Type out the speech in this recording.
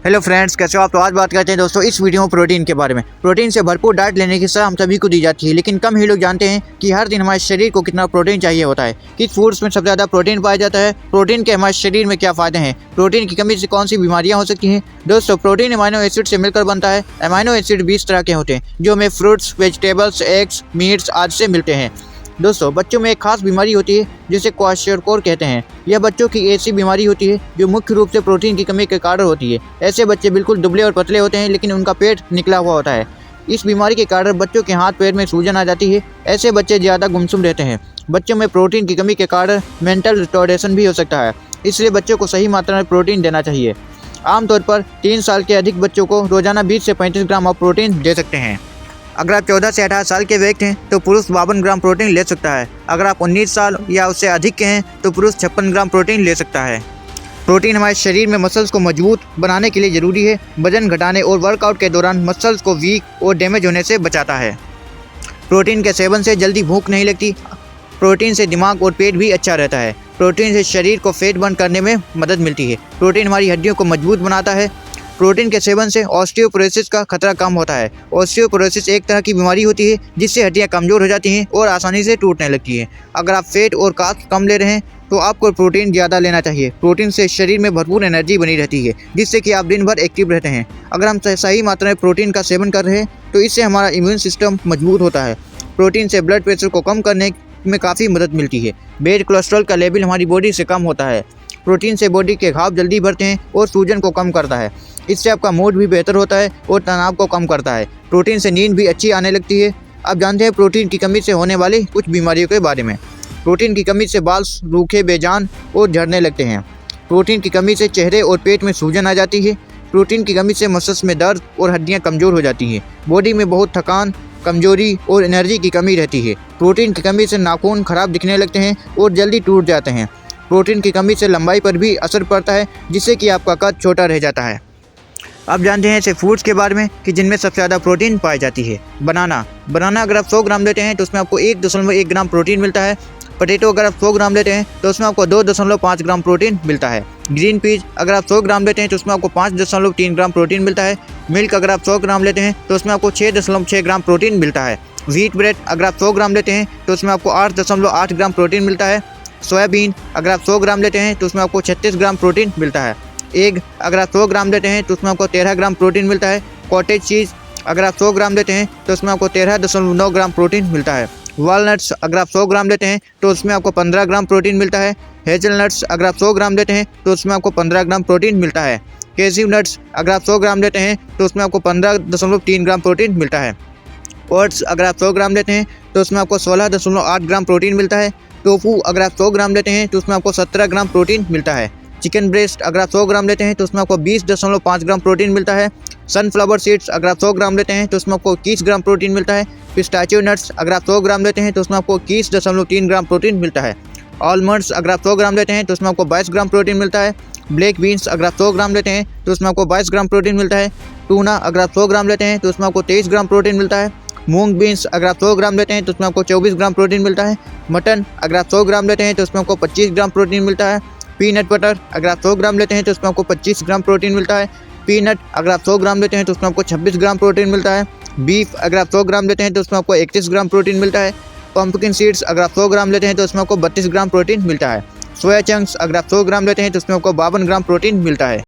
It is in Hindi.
हेलो फ्रेंड्स, कैसे हो आप। तो आज बात करते हैं दोस्तों इस वीडियो में प्रोटीन के बारे में। प्रोटीन से भरपूर डाइट लेने की सलाह हम सभी को दी जाती है, लेकिन कम ही लोग जानते हैं कि हर दिन हमारे शरीर को कितना प्रोटीन चाहिए होता है। किस फूड्स में सबसे ज़्यादा प्रोटीन पाया जाता है, प्रोटीन के हमारे शरीर में क्या फ़ायदे हैं, प्रोटीन की कमी से कौन सी बीमारियाँ हो सकती हैं। दोस्तों, प्रोटीन अमाइनो एसिड से मिलकर बनता है। अमाइनो एसिड 20 तरह के होते हैं जो हमें फ्रूट्स, वेजिटेबल्स, एग्स, मीट्स आदि से मिलते हैं। दोस्तों, बच्चों में एक खास बीमारी होती है जिसे क्वाशरकोर कहते हैं। यह बच्चों की ऐसी बीमारी होती है जो मुख्य रूप से प्रोटीन की कमी के कारण होती है। ऐसे बच्चे बिल्कुल दुबले और पतले होते हैं, लेकिन उनका पेट निकला हुआ होता है। इस बीमारी के कारण बच्चों के हाथ पैर में सूजन आ जाती है। ऐसे बच्चे ज़्यादा गुमसुम रहते हैं। बच्चों में प्रोटीन की कमी के कारण मेंटल रिटार्डेशन भी हो सकता है, इसलिए बच्चों को सही मात्रा में प्रोटीन देना चाहिए। आमतौर पर 3 साल के अधिक बच्चों को रोजाना 20 से 35 ग्राम आप प्रोटीन दे सकते हैं। अगर आप 14 से 18 साल के व्यक्ति हैं तो पुरुष 52 ग्राम प्रोटीन ले सकता है। अगर आप 19 साल या उससे अधिक के हैं तो पुरुष 56 ग्राम प्रोटीन ले सकता है। प्रोटीन हमारे शरीर में मसल्स को मजबूत बनाने के लिए ज़रूरी है। वजन घटाने और वर्कआउट के दौरान मसल्स को वीक और डैमेज होने से बचाता है। प्रोटीन के सेवन से जल्दी भूख नहीं लगती। प्रोटीन से दिमाग और पेट भी अच्छा रहता है। प्रोटीन से शरीर को फैट बर्न करने में मदद मिलती है। प्रोटीन हमारी हड्डियों को मजबूत बनाता है। प्रोटीन के सेवन से ऑस्टियोपोरोसिस का खतरा कम होता है। ऑस्टियोपोरोसिस एक तरह की बीमारी होती है जिससे हड्डियां कमज़ोर हो जाती हैं और आसानी से टूटने लगती हैं। अगर आप फैट और कार्ब्स कम ले रहे हैं तो आपको प्रोटीन ज़्यादा लेना चाहिए। प्रोटीन से शरीर में भरपूर एनर्जी बनी रहती है, जिससे कि आप दिन भर एक्टिव रहते हैं। अगर हम सही मात्रा में प्रोटीन का सेवन कर रहे हैं तो इससे हमारा इम्यून सिस्टम मजबूत होता है। प्रोटीन से ब्लड प्रेशर को कम करने में काफ़ी मदद मिलती है। बैड कोलेस्ट्रॉल का लेवल हमारी बॉडी से कम होता है। प्रोटीन से बॉडी के घाव जल्दी भरते हैं और सूजन को कम करता है। इससे आपका मूड भी बेहतर होता है और तनाव को कम करता है। प्रोटीन से नींद भी अच्छी आने लगती है। आप जानते हैं प्रोटीन की कमी से होने वाली कुछ बीमारियों के बारे में। प्रोटीन की कमी से बाल रूखे, बेजान और झड़ने लगते हैं। प्रोटीन की कमी से चेहरे और पेट में सूजन आ जाती है। प्रोटीन की कमी से मसल्स में दर्द और हड्डियाँ कमज़ोर हो जाती हैं। बॉडी में बहुत थकान, कमजोरी और एनर्जी की कमी रहती है। प्रोटीन की कमी से नाखून खराब दिखने लगते हैं और जल्दी टूट जाते हैं। प्रोटीन की कमी से लंबाई पर भी असर पड़ता है, जिससे कि आपका कद छोटा रह जाता है। आप जानते हैं ऐसे फूड्स के बारे में कि जिनमें सबसे ज़्यादा प्रोटीन पाई जाती है। बनाना अगर आप 100 ग्राम लेते हैं तो उसमें आपको 1.1 ग्राम प्रोटीन मिलता है। पोटैटो अगर आप 100 ग्राम लेते हैं तो उसमें आपको 2.5 ग्राम प्रोटीन मिलता है। ग्रीन पीज अगर आप 100 ग्राम लेते हैं तो उसमें आपको 5.3 ग्राम प्रोटीन मिलता है। मिल्क अगर आप 100 ग्राम लेते हैं तो उसमें आपको 6.6 ग्राम प्रोटीन मिलता है। व्हीट ब्रेड अगर आप 100 ग्राम लेते हैं तो उसमें आपको 8.8 ग्राम प्रोटीन मिलता है। सोयाबीन अगर आप 100 ग्राम लेते हैं तो उसमें आपको 36 ग्राम प्रोटीन मिलता है। एग अगर आप 100 ग्राम लेते हैं तो उसमें आपको 13 ग्राम प्रोटीन मिलता है। कॉटेज चीज़ अगर आप 100 ग्राम लेते हैं तो उसमें आपको 13.9 ग्राम प्रोटीन मिलता है। वॉलनट्स अगर आप 100 ग्राम लेते हैं तो उसमें आपको 15 ग्राम प्रोटीन मिलता है। हेज़लनट्स अगर आप 100 ग्राम लेते हैं तो उसमें आपको 15 ग्राम प्रोटीन मिलता है। कैशियू नट्स अगर आप 100 ग्राम लेते हैं तो उसमें आपको 15.3 ग्राम प्रोटीन मिलता है। ओट्स अगर आप 100 ग्राम लेते हैं तो उसमें आपको 16.8 ग्राम प्रोटीन मिलता है। टोफू अगर आप 100 ग्राम लेते हैं तो उसमें आपको 17 ग्राम प्रोटीन मिलता है। चिकन ब्रेस्ट अगर आप 100 ग्राम लेते हैं तो उसमें आपको 20.5 ग्राम प्रोटीन मिलता है। सनफ्लावर सीड्स अगर आप 100 ग्राम लेते हैं तो उसमें आपको 21 ग्राम प्रोटीन मिलता है। पिस्ताचियो नट्स अगर आप 100 ग्राम लेते हैं तो उसमें आपको 21.3 ग्राम प्रोटीन मिलता है। आलमंड्स अगर आप 100 ग्राम लेते हैं तो उसमें आपको 22 ग्राम प्रोटीन मिलता है। ब्लैक बीन्स अगर आप 100 ग्राम लेते हैं तो उसमें आपको 22 ग्राम प्रोटीन मिलता है। टूना अगर आप 100 ग्राम लेते हैं तो उसमें आपको 23 ग्राम प्रोटीन मिलता है। मूंग बीन्स अगर आप 100 ग्राम लेते हैं तो उसमें आपको 24 ग्राम प्रोटीन मिलता है। मटन अगर आप 100 ग्राम लेते हैं तो उसमें आपको 25 ग्राम प्रोटीन मिलता है। पीनट बटर अगर आप 100 ग्राम लेते हैं तो उसमें आपको 25 ग्राम प्रोटीन मिलता है। पीनट अगर आप 100 ग्राम लेते हैं तो उसमें आपको 26 ग्राम प्रोटीन मिलता है। बीफ अगर आप 100 ग्राम लेते हैं तो उसमें आपको 31 ग्राम प्रोटीन मिलता है। पंपकिन सीड्स अगर आप 100 ग्राम लेते हैं तो उसमें आपको 32 ग्राम प्रोटीन मिलता है। सोया चंक्स अगर आप 100 ग्राम लेते हैं तो उसमें आपको 52 ग्राम प्रोटीन मिलता है।